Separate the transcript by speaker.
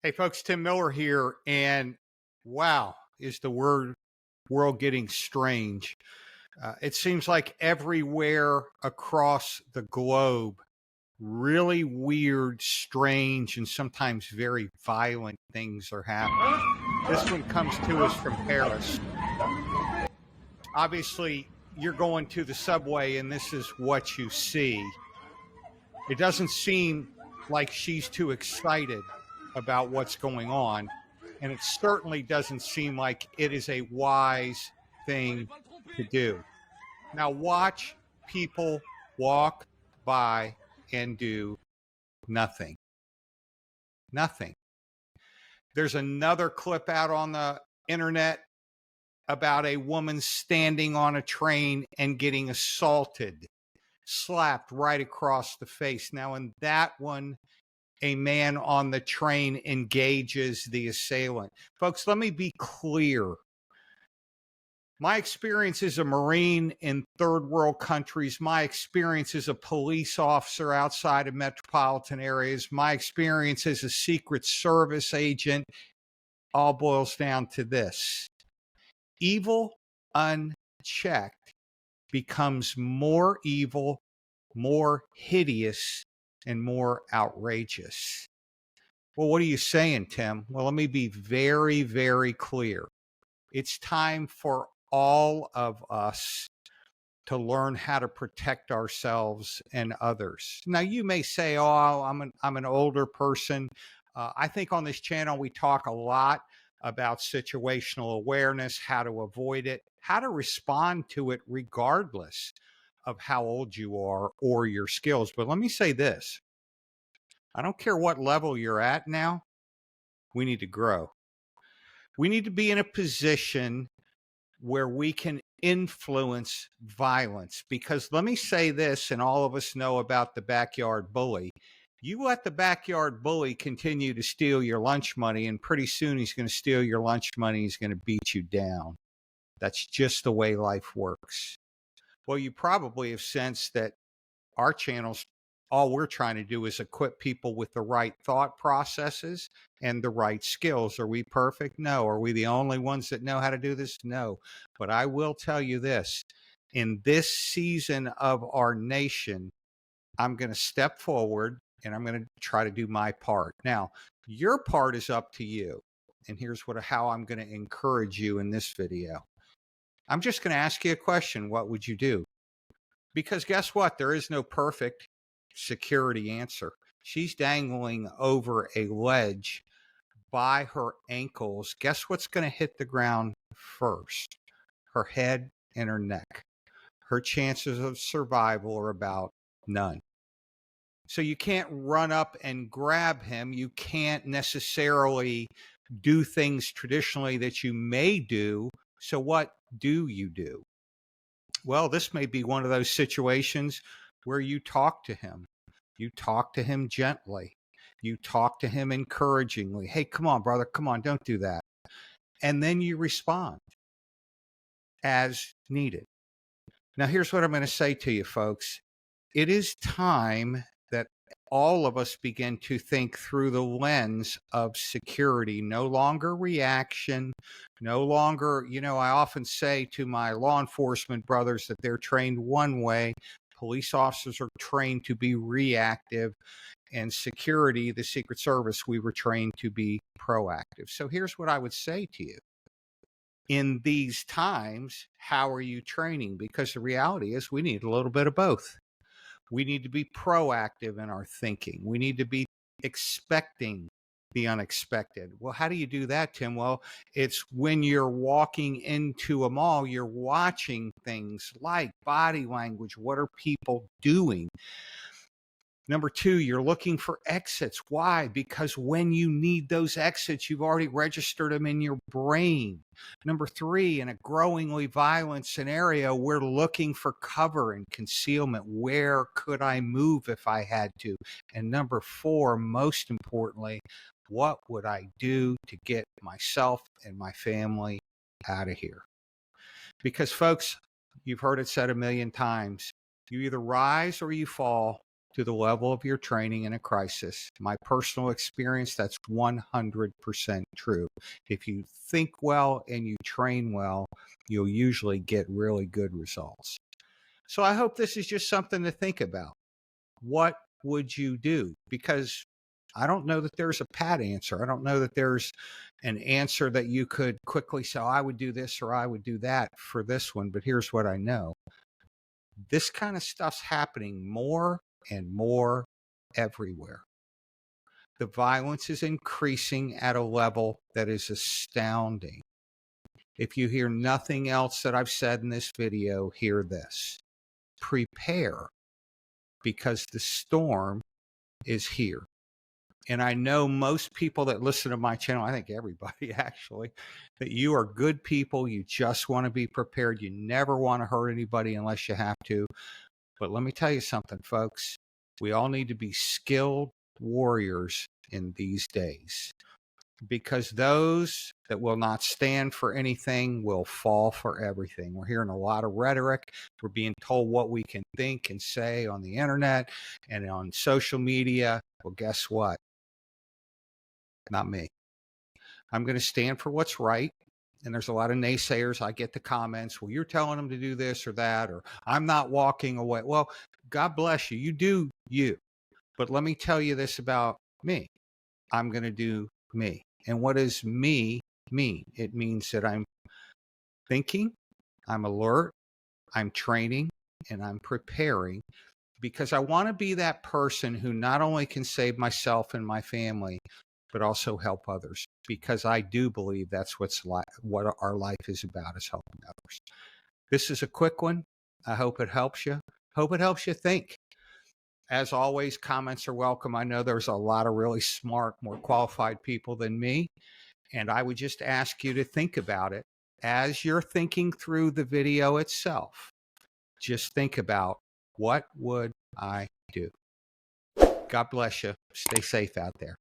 Speaker 1: Hey folks, Tim Miller here, and wow, is the world getting strange? It seems like everywhere across the globe, really weird, strange, and sometimes very violent things are happening. This one comes to us from Paris. Obviously, you're going to the subway, and this is what you see. It doesn't seem like she's too excited about what's going on. And it certainly doesn't seem like it is a wise thing to do. Now, watch people walk by and do nothing. Nothing. There's another clip out on the internet about a woman standing on a train and getting assaulted, slapped right across the face. Now, in that one, a man on the train engages the assailant. Folks, let me be clear. My experience as a Marine in third world countries, my experience as a police officer outside of metropolitan areas, my experience as a Secret Service agent all boils down to this. Evil unchecked becomes more evil, more hideous, and more outrageous. Well, what are you saying, Tim? Well, let me be very, very clear. It's time for all of us to learn how to protect ourselves and others. Now, you may say, "Oh, I'm an older person." I think on this channel we talk a lot about situational awareness, how to avoid it, how to respond to it, regardless of how old you are or your skills. But let me say this: I don't care what level you're at now. We need to grow. We need to be in a position where we can influence violence. Because let me say this, and all of us know about the backyard bully. You let the backyard bully continue to steal your lunch money, and pretty soon he's going to steal your lunch money. He's going to beat you down. That's just the way life works. Well, you probably have sensed that our channels, all we're trying to do is equip people with the right thought processes and the right skills. Are we perfect? No. Are we the only ones that know how to do this? No. But I will tell you this: in this season of our nation, I'm going to step forward and I'm going to try to do my part. Now, your part is up to you. And here's how I'm going to encourage you in this video. I'm just going to ask you a question. What would you do? Because guess what? There is no perfect security answer. She's dangling over a ledge by her ankles. Guess what's going to hit the ground first? Her head and her neck. Her chances of survival are about none. So you can't run up and grab him. You can't necessarily do things traditionally that you may do. So what do you do? Well, this may be one of those situations where you talk to him. You talk to him gently. You talk to him encouragingly. Hey, come on, brother. Come on, don't do that. And then you respond as needed. Now, here's what I'm going to say to you, folks. It is time that all of us begin to think through the lens of security, no longer reaction, no longer, I often say to my law enforcement brothers that they're trained one way. Police officers are trained to be reactive, and security, the Secret Service, we were trained to be proactive. So here's what I would say to you. In these times, how are you training? Because the reality is we need a little bit of both. We need to be proactive in our thinking. We need to be expecting the unexpected. Well, how do you do that, Tim? Well, it's when you're walking into a mall, you're watching things like body language. What are people doing? Number two, you're looking for exits. Why? Because when you need those exits, you've already registered them in your brain. Number three, in a growingly violent scenario, we're looking for cover and concealment. Where could I move if I had to? And number four, most importantly, what would I do to get myself and my family out of here? Because folks, you've heard it said a million times, you either rise or you fall. to the level of your training in a crisis. My personal experience, that's 100% true. If you think well and you train well, you'll usually get really good results. So I hope this is just something to think about. What would you do? Because I don't know that there's a pat answer. I don't know that there's an answer that you could quickly say, oh, I would do this or I would do that for this one. But here's what I know. This kind of stuff's happening more and more everywhere. The violence is increasing at a level that is astounding. If you hear nothing else that I've said in this video, hear this. Prepare, because the storm is here. And I know most people that listen to my channel, I think everybody actually, that you are good people. You just want to be prepared. You never want to hurt anybody unless you have to. But let me tell you something, folks. We all need to be skilled warriors in these days, because those that will not stand for anything will fall for everything. We're hearing a lot of rhetoric. We're being told what we can think and say on the internet and on social media. Well, guess what? Not me. I'm going to stand for what's right. And there's a lot of naysayers. I get the comments, well, you're telling them to do this or that, or I'm not walking away. Well, God bless you. You do you. But let me tell you this about me. I'm going to do me. And what does me mean? It means that I'm thinking, I'm alert, I'm training, and I'm preparing, because I want to be that person who not only can save myself and my family, but also help others, because I do believe that's what our life is about, is helping others. This is a quick one. I hope it helps you. Hope it helps you think. As always, comments are welcome. I know there's a lot of really smart, more qualified people than me, and I would just ask you to think about it as you're thinking through the video itself. Just think about, what would I do? God bless you. Stay safe out there.